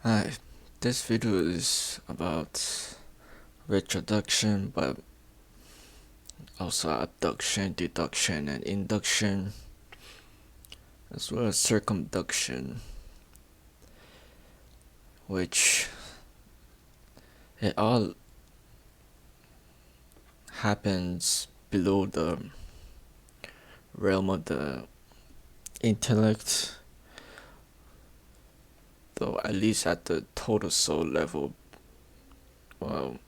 Hi, this video is about retroduction, but also abduction, deduction, and induction, as well as circumduction, which it all happens below the realm of the intellect, though at least at the total soul level, well,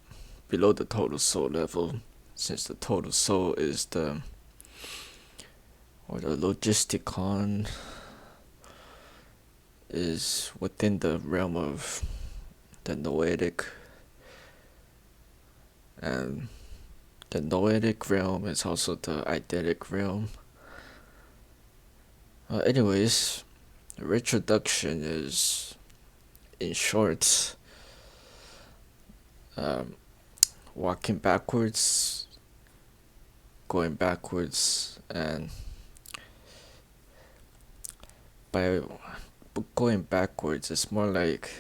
below the total soul level, since the total soul is the logisticon is within the realm of the noetic, and the noetic realm is also the eidetic realm. Anyways, retroduction is, in short, um, walking backwards, going backwards, and by going backwards, it's more like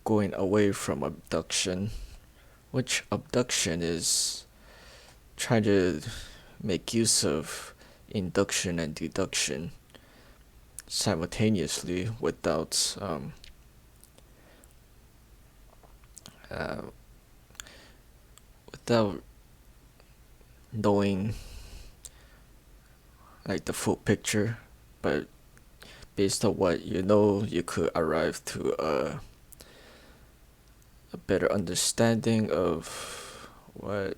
going away from abduction, which abduction is trying to make use of induction and deduction simultaneously without uh, without knowing like the full picture, but based on what you know, you could arrive to a better understanding of what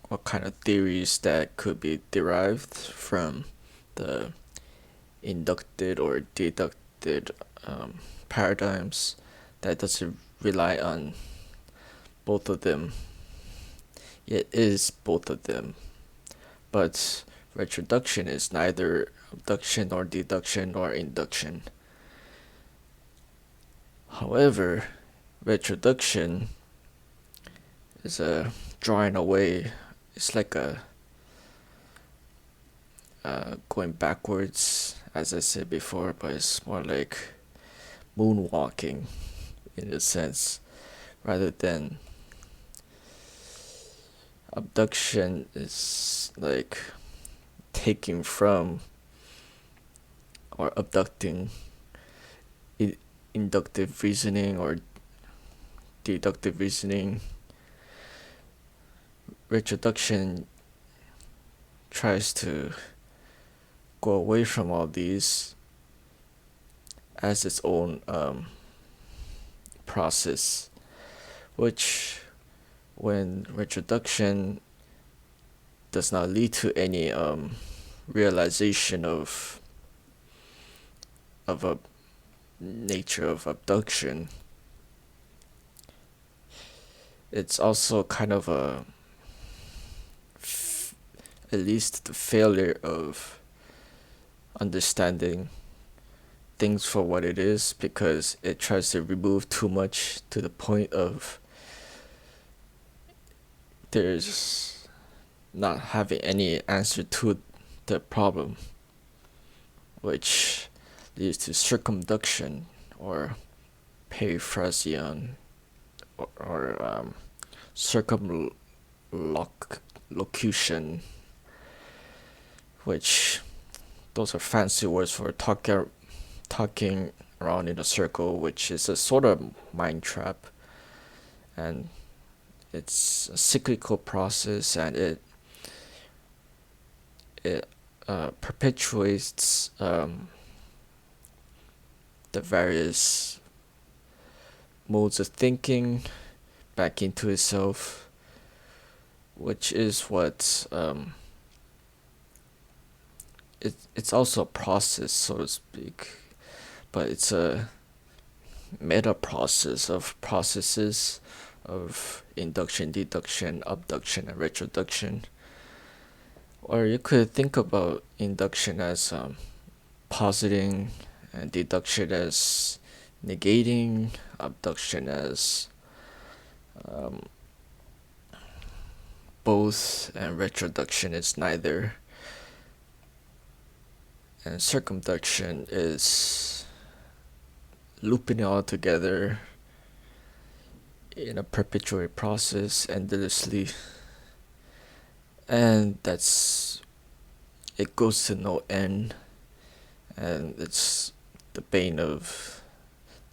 what kind of theories that could be derived from the inducted or deducted paradigms that doesn't rely on both of them. It is both of them, but retroduction is neither abduction nor deduction nor induction. However, retroduction is a drawing away. It's like a going backwards, as I said before, but it's more like moonwalking in a sense, rather than abduction is like taking from or abducting inductive reasoning or deductive reasoning. Retroduction tries to go away from all these as its own process, which, when retroduction does not lead to any realization of a nature of abduction, it's also kind of at least the failure of understanding things for what it is, because it tries to remove too much to the point of there's not having any answer to the problem, which leads to circumduction or periphrasion or circumlocution, which those are fancy words for talking around in a circle, which is a sort of mind trap, and it's a cyclical process, and it perpetuates the various modes of thinking back into itself, which is what it's also a process, so to speak, but it's a meta process of processes of induction, deduction, abduction, and retroduction. Or you could think about induction as positing, and deduction as negating, abduction as both, and retroduction is neither. And circumduction is looping it all together in a perpetual process endlessly, and it goes to no end, and it's the bane of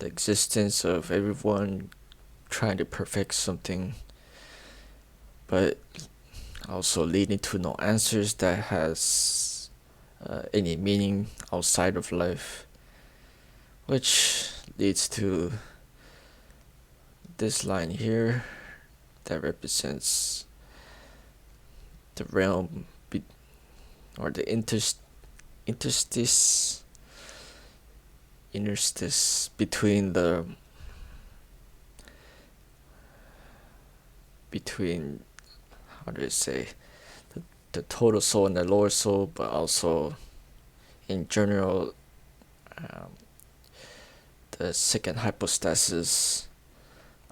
the existence of everyone trying to perfect something, but also leading to no answers that has any meaning outside of life, which leads to this line here that represents the realm or the interstice between how do I say the total soul and the lower soul, but also in general the second hypostasis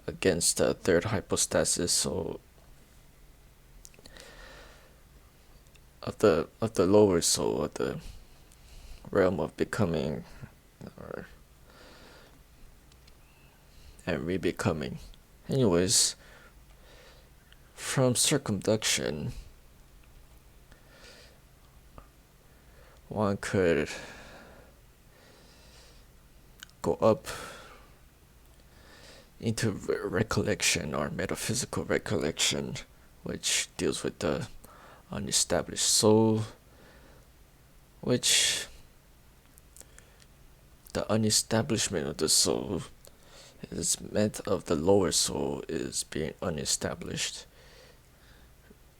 against the third hypostasis, so of the lower soul, of the realm of becoming and rebecoming. Anyways, from circumduction, one could go up into recollection or metaphysical recollection, which deals with the unestablished soul, which the unestablishment of the soul is meant of the lower soul is being unestablished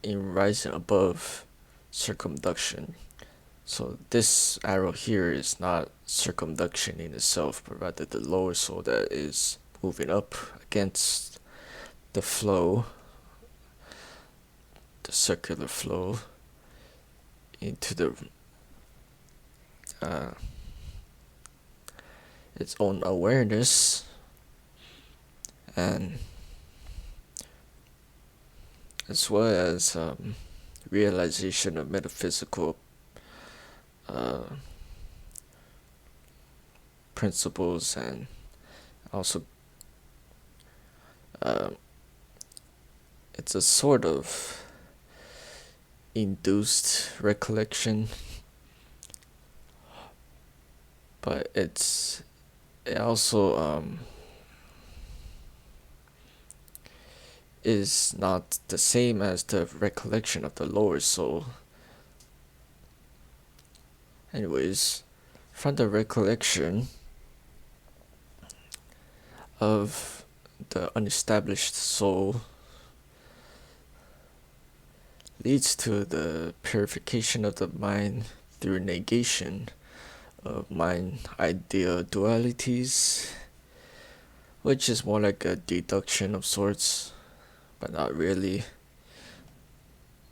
in rising above circumduction. So this arrow here is not circumduction in itself, but rather the lower soul that is moving up against the flow, the circular flow, into the its own awareness, and as well as realization of metaphysical principles, and also it's a sort of induced recollection, but it also is not the same as the recollection of the lower soul. Anyways, from the recollection of the unestablished soul leads to the purification of the mind through negation of mind idea dualities, which is more like a deduction of sorts, but not really.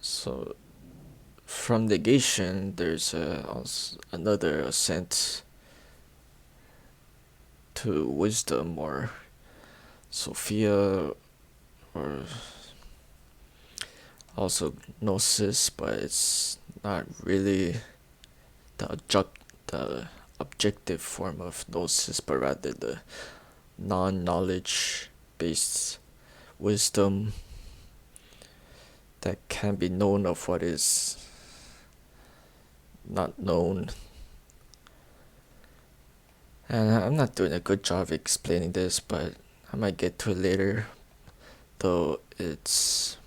So from negation, there's also another ascent to wisdom or Sophia, or also gnosis, but it's not really the objective form of gnosis, but rather the non-knowledge based wisdom that can be known of what is not known. And I'm not doing a good job explaining this, but I might get to it later, though it's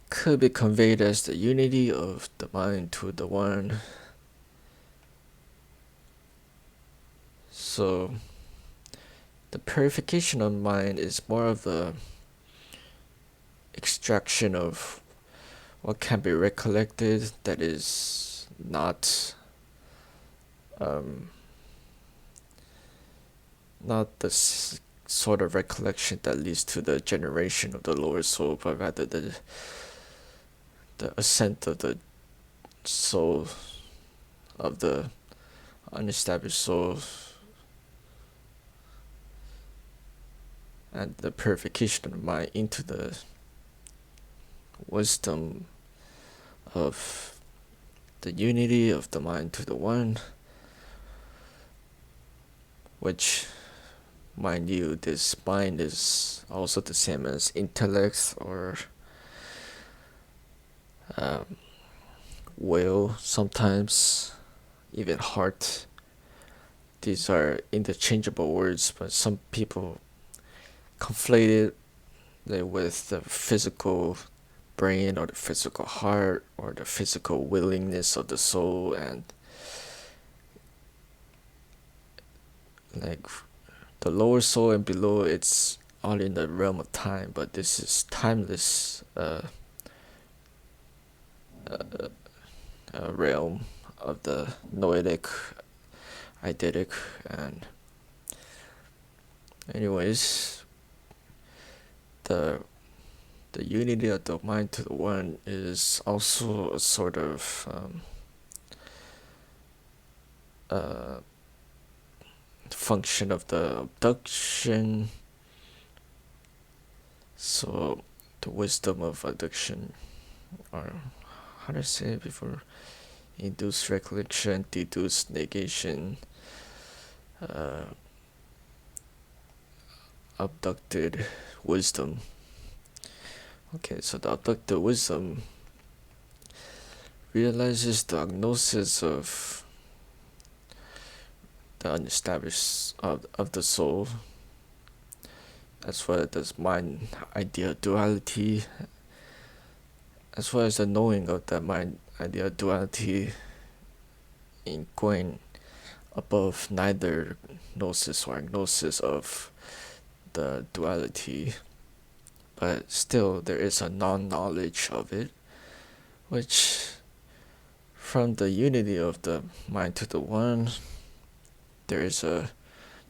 could be conveyed as the unity of the mind to the one. So the purification of mind is more of the extraction of what can be recollected that is not the sort of recollection that leads to the generation of the lower soul, but rather the ascent of the soul, of the unestablished soul, and the purification of the mind into the wisdom of the unity of the mind to the one, which, mind you, this mind is also the same as intellect or will, sometimes even heart. These are interchangeable words, but some people conflate it with the physical brain or the physical heart or the physical willingness of the soul, and like the lower soul and below, it's all in the realm of time, but this is timeless realm of the noetic, eidetic, and anyways, the unity of the mind to the one is also a sort of function of the abduction. So the wisdom of adduction, or how do I say it before? Induced recollection, deduced negation, abducted wisdom. Okay, so the abducted wisdom realizes the gnosis of the unestablished of the soul, as well as mind idea duality, as well as the knowing of the mind idea duality in going above neither gnosis or agnosis of the duality, but still there is a non-knowledge of it, which from the unity of the mind to the one, there is a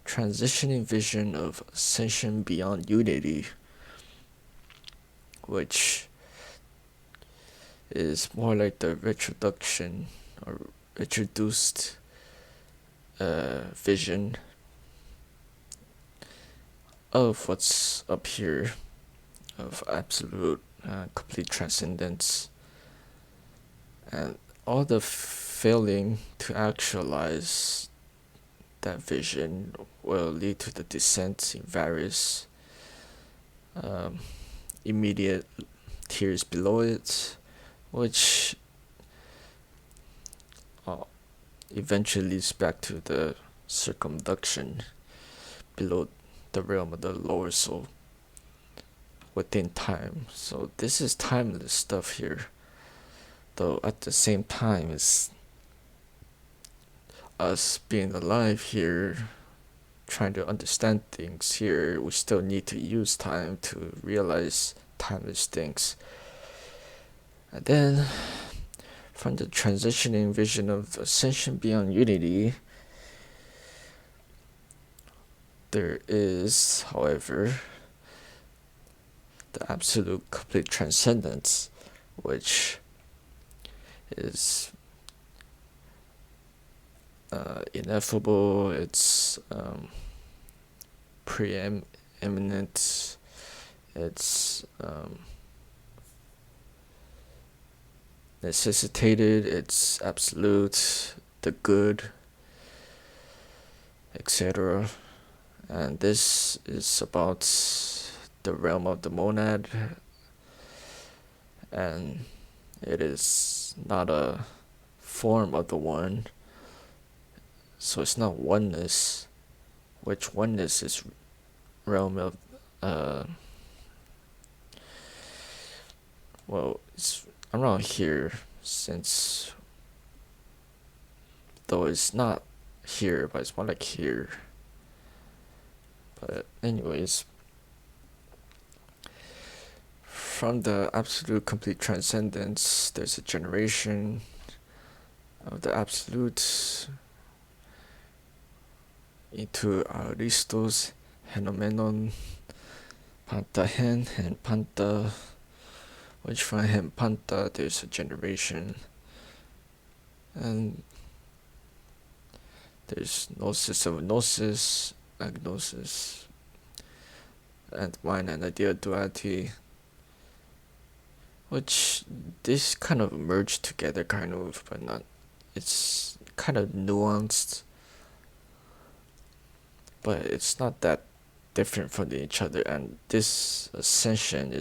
transitioning vision of ascension beyond unity, which is more like the retroduction or introduced vision of what's up here, of absolute complete transcendence, and all the failing to actualize that vision will lead to the descent in various immediate tiers below it, which eventually leads back to the circumduction below the realm of the lower soul within time. So this is timeless stuff here, though at the same time it's us being alive here, trying to understand things here. We still need to use time to realize timeless things. And then from the transitioning vision of ascension beyond unity, there is, however, the absolute complete transcendence, which is ineffable, it's preeminent, it's necessitated, it's absolute, the good, etc. And this is about the realm of the monad, and it is not a form of the one, so it's not oneness, which oneness is realm of well, it's around here, since though it's not here, but it's more like here. But anyways, from the absolute complete transcendence, there's a generation of the absolute into Aristos, Henomenon, Panta Hen, and Panta, which from Hen Panta there's a generation, and there's gnosis of gnosis, agnosis, and mind and idea duality, which this kind of merged together, kind of, but not. It's kind of nuanced, but it's not that different from each other. And this ascension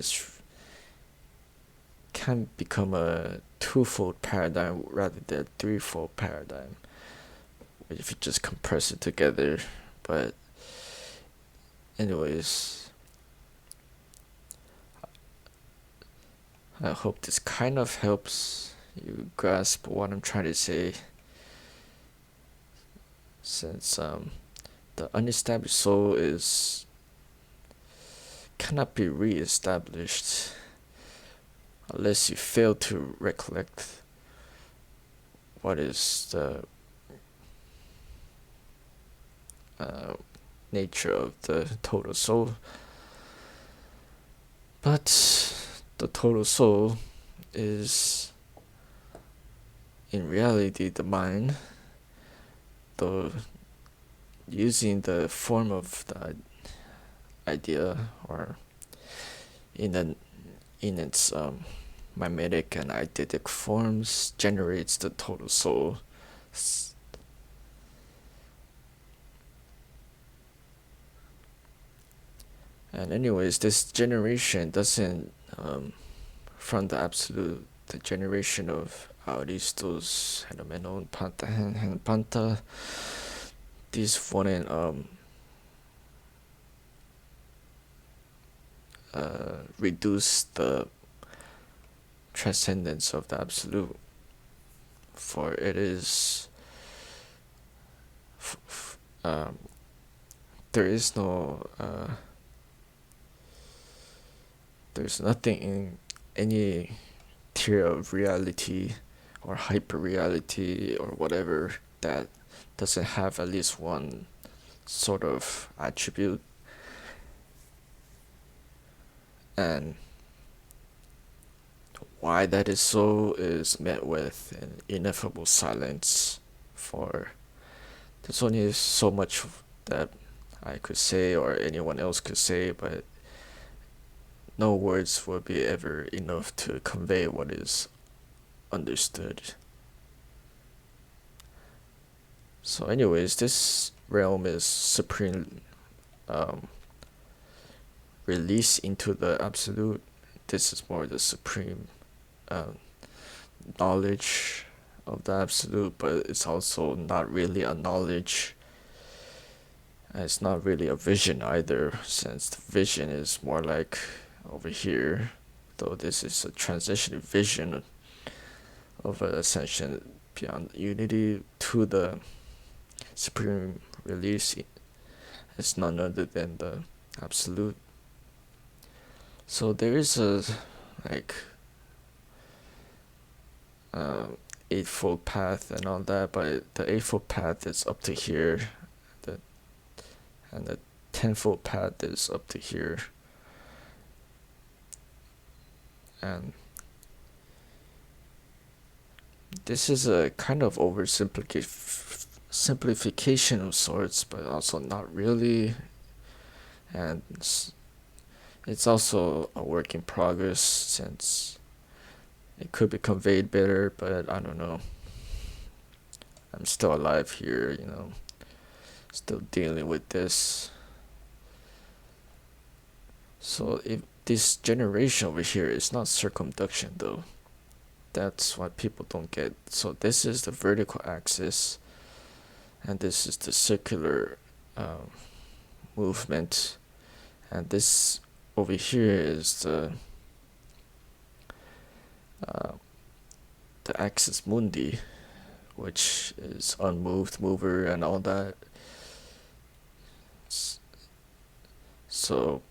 can become a twofold paradigm rather than a threefold paradigm if you just compress it together. But anyways, I hope this kind of helps you grasp what I'm trying to say, since the unestablished soul cannot be re-established unless you fail to recollect what is the nature of the total soul. But the total soul is in reality the mind, though using the form of the idea, or in its mimetic and eidetic forms, generates the total soul. And anyways, this generation doesn't, from the absolute, the generation of Aristos, Henomenon, Panta, and Panta, this wouldn't reduce the transcendence of the absolute, for it is there is no there's nothing in any tier of reality or hyper reality or whatever that doesn't have at least one sort of attribute. And why that is so is met with an ineffable silence, for there's only so much that I could say or anyone else could say, but no words will be ever enough to convey what is understood. So anyways, this realm is supreme release into the absolute. This is more the supreme knowledge of the absolute, but it's also not really a knowledge. And it's not really a vision either, since the vision is more like over here, though this is a transition vision of an ascension beyond unity to the supreme release. It's none other than the absolute. So there is a eightfold path and all that, but the eightfold path is up to here, and the tenfold path is up to here. And this is a kind of simplification of sorts, but also not really. And it's also a work in progress, since it could be conveyed better, but I don't know. I'm still alive here, still dealing with this. So if this generation over here is not circumduction, though, that's what people don't get. So this is the vertical axis, and this is the circular movement, and this over here is the axis mundi, which is unmoved mover and all that. So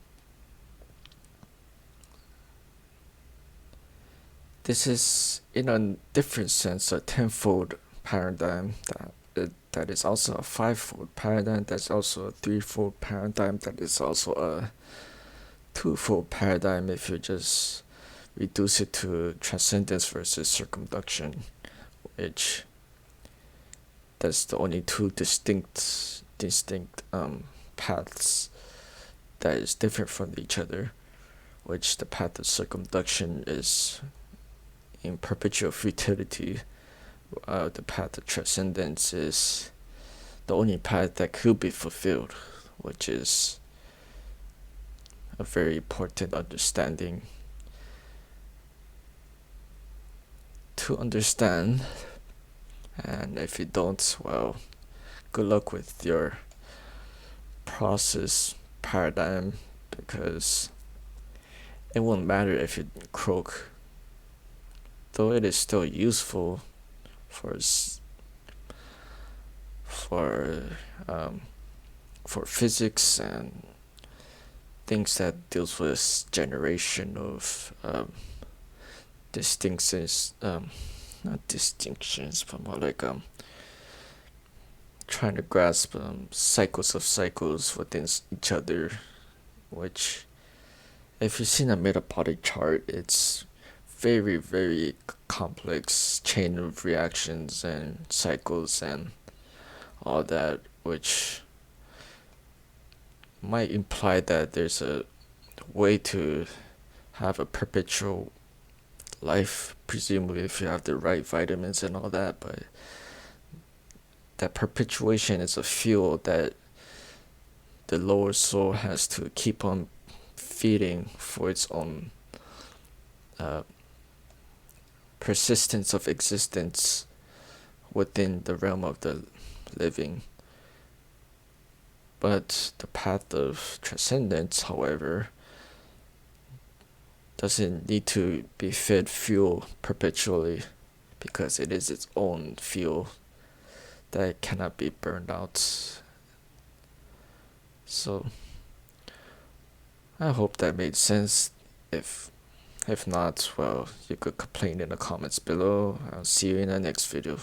this is, in a different sense, a tenfold paradigm that is also a fivefold paradigm, that's also a threefold paradigm, that is also a twofold paradigm if you just reduce it to transcendence versus circumduction, which that's the only two distinct paths that is different from each other. which the path of circumduction is in perpetual futility. The path of transcendence is the only path that could be fulfilled, which is a very important understanding to understand. And if you don't, well, good luck with your process paradigm, because it won't matter if you croak, though it is still useful for for physics and things that deals with generation of distinctions, not distinctions, but more like trying to grasp cycles of cycles within each other, which if you've seen a metabolic chart, it's very, very complex chain of reactions and cycles and all that, which might imply that there's a way to have a perpetual life, presumably if you have the right vitamins and all that, but that perpetuation is a fuel that the lower soul has to keep on feeding for its own persistence of existence within the realm of the living. But the path of transcendence, however, doesn't need to be fed fuel perpetually, because it is its own fuel that cannot be burned out. So I hope that made sense. If not, well, you could complain in the comments below. I'll see you in the next video.